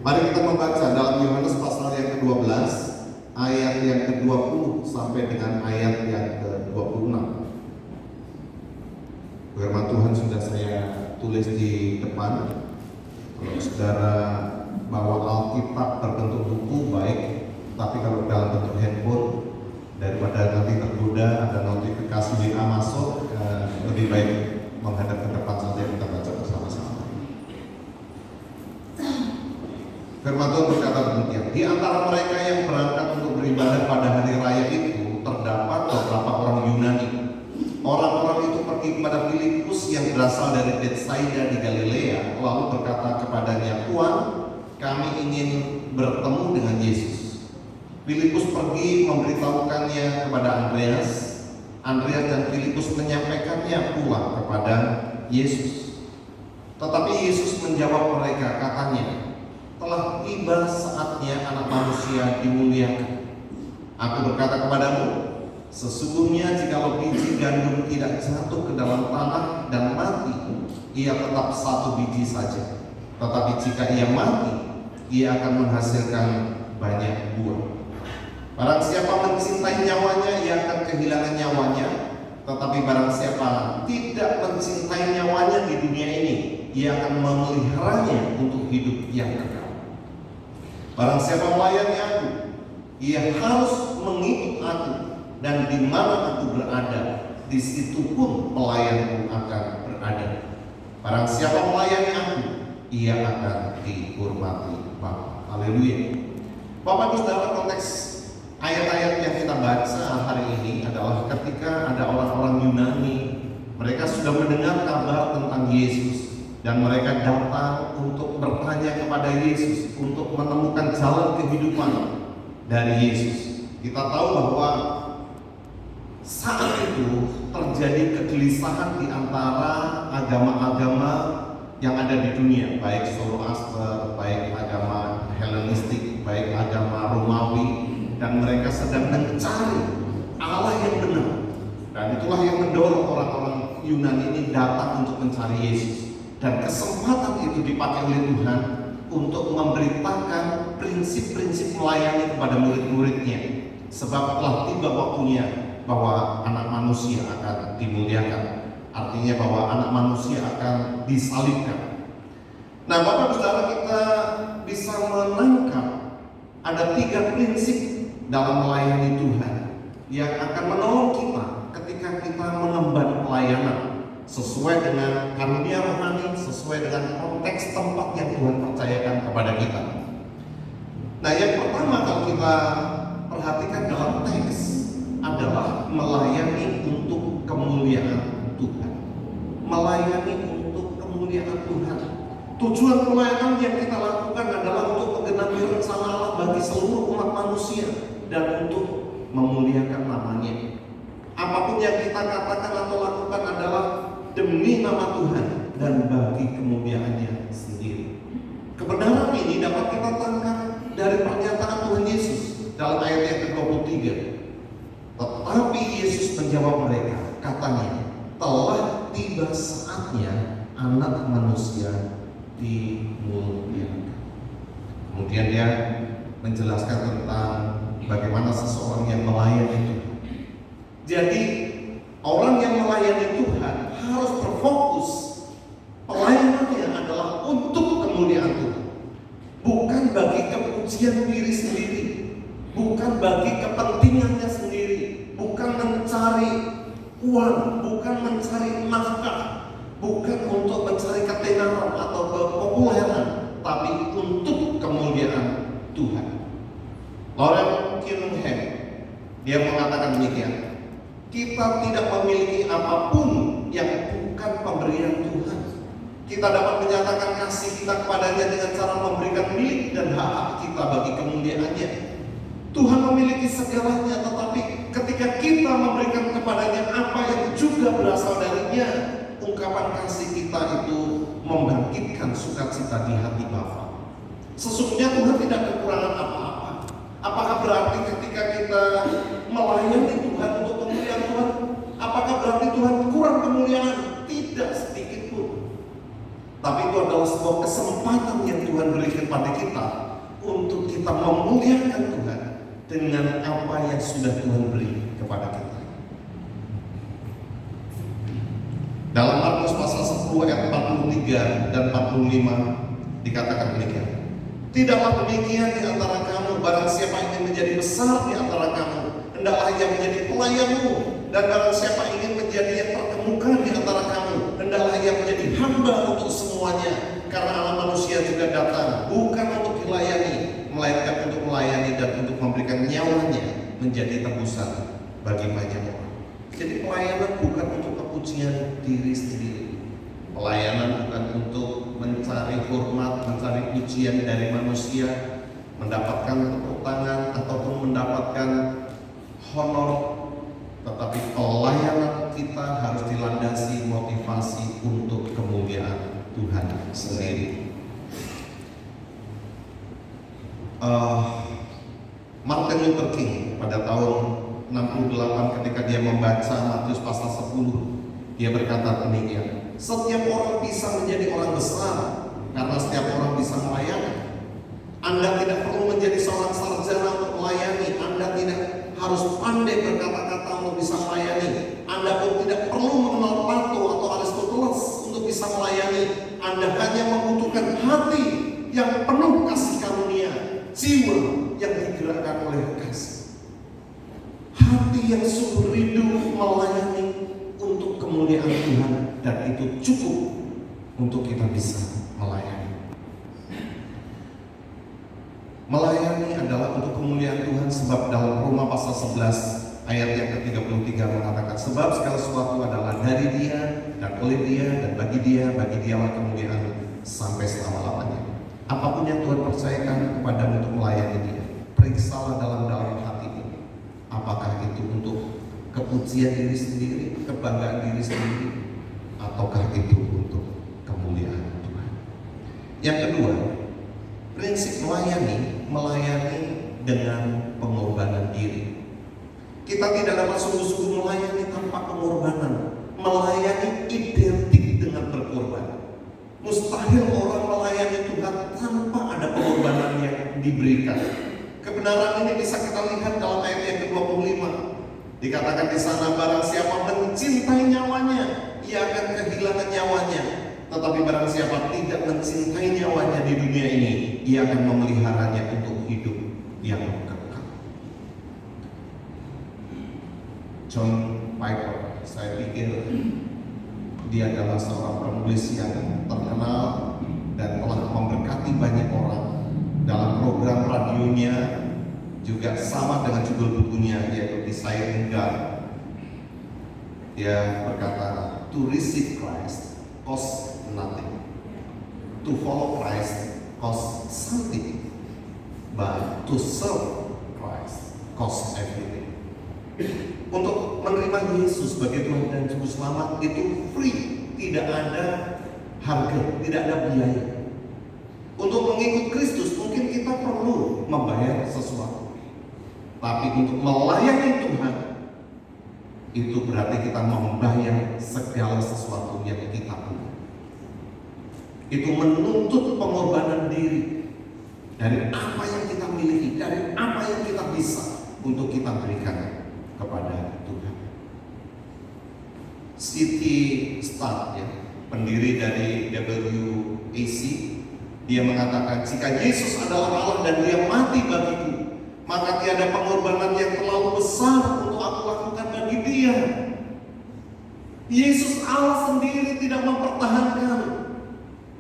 Mari kita membaca dalam Yohanes pasal yang ke-12 ayat yang ke-20 sampai dengan ayat yang ke-26. Firman Tuhan sudah saya tulis di depan. Kalau saudara bawa Alkitab berbentuk buku baik, tapi kalau dalam bentuk handphone, daripada nanti tergoda ada notifikasi WA masuk, lebih baik menghadap ke depan saja, kita baca bersama-sama. Firman Tuhan berkata demikian, di antara mereka yang berangkat untuk beribadah pada hari raya itu terdapat beberapa orang Yunani. Orang-orang itu pergi kepada Filipus yang berasal dari Betsaida di Galilea, lalu berkata kepadanya, "Tuan, kami ingin bertemu dengan Yesus." Filipus pergi memberitahukannya kepada Andreas. Andreas dan Filipus menyampaikannya pula kepada Yesus. Tetapi Yesus menjawab mereka, katanya, "Telah tiba saatnya Anak Manusia dimuliakan. Aku berkata kepadamu, sesungguhnya jikalau biji gandum tidak jatuh ke dalam tanah dan mati, ia tetap satu biji saja. Tetapi jika ia mati, ia akan menghasilkan banyak buah. Barang siapa mencintai nyawanya, ia akan kehilangan nyawanya. Tetapi barang siapa tidak mencintai nyawanya di dunia ini, ia akan memeliharanya untuk hidup yang kekal. Barang siapa melayani aku, ia harus mengikut aku, dan di mana aku berada, di situ pun pelayanku akan berada. Barang siapa melayani aku, ia akan dihormati Bapa." Haleluya. Bapak Ibu Saudara, konteks ayat-ayat yang kita baca hari ini adalah ketika ada orang-orang Yunani, mereka sudah mendengar kabar tentang Yesus dan mereka datang untuk bertanya kepada Yesus, untuk menemukan jalan kehidupan dari Yesus. Kita tahu bahwa saat itu terjadi kegelisahan di antara agama-agama yang ada di dunia, baik Zoroaster, baik agama Helenistik, baik agama Romawi, dan mereka sedang mencari Allah yang benar. Dan itulah yang mendorong orang-orang Yunani ini datang untuk mencari Yesus. Dan kesempatan itu dipakai oleh Tuhan untuk memberitakan prinsip-prinsip melayani kepada murid-muridnya. Sebab telah tiba waktunya bahwa Anak Manusia akan dimuliakan. Artinya bahwa Anak Manusia akan disalibkan. Nah, Bapak Saudara, kita bisa menangkap ada 3 prinsip dalam melayani Tuhan yang akan menolong kita ketika kita mengemban pelayanan sesuai dengan karunia rohani, sesuai dengan konteks tempat yang Tuhan percayakan kepada kita. Nah, yang pertama kalau kita perhatikan dalam teks adalah melayani untuk kemuliaan Tuhan. Melayani untuk kemuliaan Tuhan. Tujuan pelayanan yang kita lakukan adalah untuk menggenapi rencana Allah bagi seluruh umat manusia dan untuk memuliakan namanya. Apapun yang kita katakan atau lakukan adalah demi nama Tuhan dan bagi kemuliaannya sendiri. Kebenaran ini dapat kita tangkap dari pernyataan Tuhan Yesus dalam ayat yang ke-23. Tetapi Yesus menjawab mereka, katanya, telah tiba saatnya Anak Manusia dimuliakan. Kemudian dia menjelaskan tentang bagaimana seseorang yang melayani Tuhan. Jadi orang yang melayani Tuhan harus berfokus. Pelayanannya adalah untuk kemuliaan Tuhan, bukan bagi kepujian diri sendiri, bukan bagi kepentingannya sendiri, bukan mencari uang, bukan mencari nafkah, bukan untuk mencari ketenaran atau kepopuleran, tapi untuk kemuliaan Tuhan. Lauren Cunningham, dia mengatakan demikian, kita tidak memiliki apapun yang bukan pemberian Tuhan. Kita dapat menyatakan kasih kita kepadanya dengan cara memberikan milik dan hak kita bagi kemuliaannya. Tuhan memiliki segalanya, tetapi ketika kita memberikan kepadanya apa yang juga berasal darinya, ungkapan kasih kita itu membangkitkan sukacita di hati Bapa. Sesungguhnya Tuhan tidak kekurangan apa-apa. Apakah berarti ketika kita melayani Tuhan untuk kemuliaan Tuhan, apakah berarti Tuhan kurang kemuliaan? Tidak sedikit pun. Tapi itu adalah sebuah kesempatan yang Tuhan berikan kepada kita untuk kita memuliakan Tuhan dengan apa yang sudah Tuhan beri kepada kita. Dalam Markus pasal 10 ayat 43 dan 45 dikatakan demikian. Tidaklah demikian di antara kamu, barang siapa ingin menjadi besar di antara kamu, hendaklah ia menjadi pelayanmu, dan barang siapa ingin menjadi yang terkemuka di antara kamu, hendaklah ia menjadi hamba untuk semuanya. Karena Anak Manusia juga datang bukan untuk dilayani, melainkan untuk melayani dan untuk memberikan nyawanya menjadi tebusan bagi banyak orang. Jadi pelayanan bukan untuk kepujian diri sendiri. Pelayanan bukan untuk mencari hormat, mencari pujian dari manusia, mendapatkan tepuk tangan ataupun mendapatkan honor, tetapi pelayanan kita harus dilandasi motivasi untuk kemuliaan Tuhan sendiri. Martin Luther King pada tahun 68 ketika dia membaca Matius pasal 10, dia berkata demikian. Setiap orang bisa menjadi orang besar karena setiap orang bisa melayani. Anda tidak perlu menjadi seorang sarjana untuk melayani. Anda tidak harus pandai berkata-kata untuk bisa melayani. Anda pun tidak perlu mengenal Plato atau Aristoteles untuk bisa melayani. Anda hanya membutuhkan hati yang penuh kasih karunia, jiwa yang digerakkan oleh kasih, hati yang sungguh rindu melayani untuk kemuliaan Tuhan, dan itu cukup untuk kita bisa melayani. Melayani adalah untuk kemuliaan Tuhan, sebab dalam Roma pasal 11 ayat yang ke-33 mengatakan, sebab segala sesuatu adalah dari Dia dan oleh Dia dan bagi Dialah kemuliaan sampai selama-lamanya. Apapun yang Tuhan percayakan kepadamu untuk melayani Dia, periksalah dalam hatimu, apakah itu untuk kepujian diri sendiri, kebanggaan diri sendiri, ataukah itu untuk kemuliaan Tuhan. Yang kedua, prinsip melayani dengan pengorbanan diri. Kita tidak dapat sungguh-sungguh melayani tanpa pengorbanan. Melayani identik dengan berkorban. Mustahil orang melayani Tuhan tanpa ada pengorbanan yang diberikan. Kebenaran ini bisa kita lihat dalam ayat yang ke-25. Dikatakan di sana, barang siapa mencintai nyawanya, ia akan kehilangan nyawanya. Tetapi barang siapa tidak mencintai nyawanya di dunia ini, ia akan memeliharanya untuk hidup yang kekal. John Piper, saya pikir dia adalah seorang penulis yang terkenal dan telah memberkati banyak orang. Dalam program radionya juga sama dengan judul bukunya, yaitu Desiring God. Dia berkata, to receive Christ costs nothing, to follow Christ costs something, but to serve Christ costs everything. Untuk menerima Yesus sebagai Tuhan dan Juru Selamat itu free, tidak ada harga, tidak ada biaya. Untuk mengikut Kristus mungkin kita perlu membayar sesuatu, tapi untuk melayani Tuhan itu berarti kita membayar segala sesuatu yang kita punya. Itu menuntut pengorbanan diri dari apa yang kita miliki, dari apa yang kita bisa untuk kita berikan kepada Tuhan. C.T. Studd, ya, pendiri dari WAC, dia mengatakan, jika Yesus adalah Allah dan Dia mati bagiku, maka tiada pengorbanan yang terlalu besar untuk aku lakukan bagi Dia. Yesus Allah sendiri tidak mempertahankan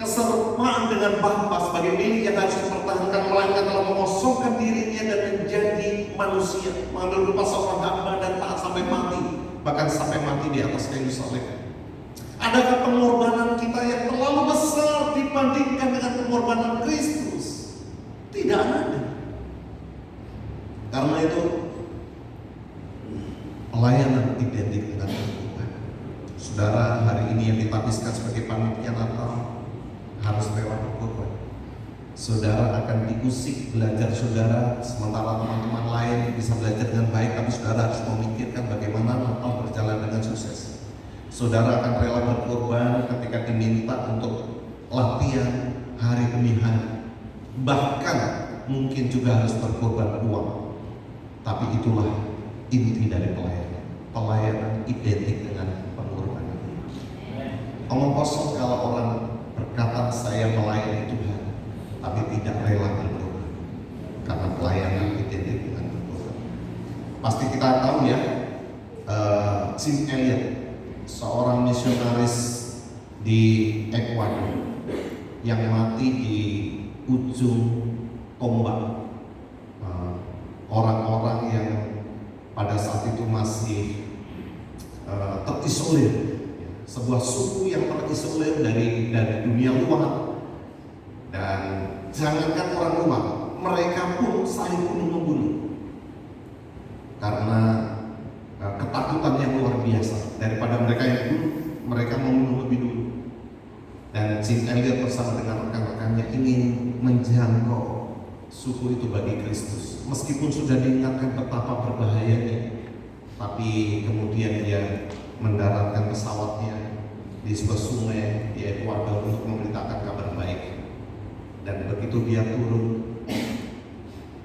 keserupaan dengan Bapa sebagai milik yang harus dipertahankan, melainkan telah mengosongkan dirinya dan menjadi manusia, mengambil rupa seorang hamba dan taat sampai mati, bahkan sampai mati di atas kayu salib. Adakah pengorbanan kita yang terlalu besar dibandingkan dengan pengorbanan Kristus? Tidak ada. Karena itu pelayanan identik dengan berkorban. Saudara, hari ini yang ditabiskan sebagai panitia Natal harus rela berkorban. Saudara akan diusik belajar saudara, sementara teman-teman lain bisa belajar dengan baik, tapi saudara harus memikirkan bagaimana Natal berjalan dengan sukses. Saudara akan rela berkorban ketika diminta untuk latihan hari demi hari. bahkan mungkin juga harus berkorban uang. Tapi itulah inti dari pelayanan. Pelayanan identik dengan pengorbanan. Omong kosong kalau orang berkata saya melayani Tuhan, tapi tidak rela berkorban. Karena pelayanan identik dengan berkorban. Pasti kita tahu ya, Jim Elliot, seorang misionaris di Ekuador yang mati di ujung tombak orang-orang yang pada saat itu masih terisolir, sebuah suku yang terisolir dari dunia luar. Dan jangankan orang luar, mereka pun saling bunuh-membunuh karena ketakutan yang luar biasa. Daripada mereka yang bunuh, mereka membunuh lebih dulu. Dan Jim Elliot bersama dengan rekan-rekannya ingin menjangkau suku itu bagi Kristus. Meskipun sudah diingatkan betapa berbahayanya, tapi kemudian dia mendaratkan pesawatnya di sebuah sungai di Ekuador untuk memberitakan kabar baik. Dan begitu dia turun,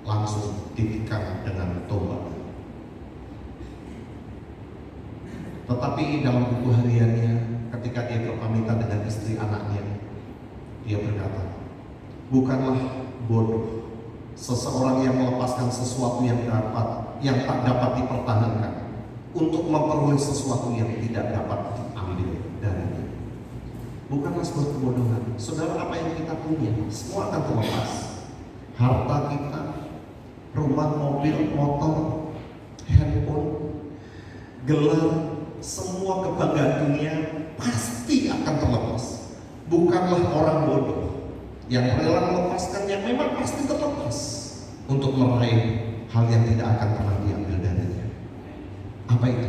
langsung ditikam dengan tombak. Tetapi dalam buku hariannya, ketika dia berpamitan dengan istri anaknya, dia berkata, bukanlah bodoh seseorang yang melepaskan sesuatu yang tak dapat dipertahankan untuk memperoleh sesuatu yang tidak dapat diambil darinya. Bukanlah sebuah kebodohan. Saudara, apa yang kita punya semua akan terlepas. Harta kita, rumah, mobil, motor, handphone, gelar, semua kebanggaan dunia pasti akan terlepas. Bukanlah orang bodoh yang rela melepaskan yang memang pasti terlepas untuk meraih hal yang tidak akan pernah diambil darinya. Apa itu?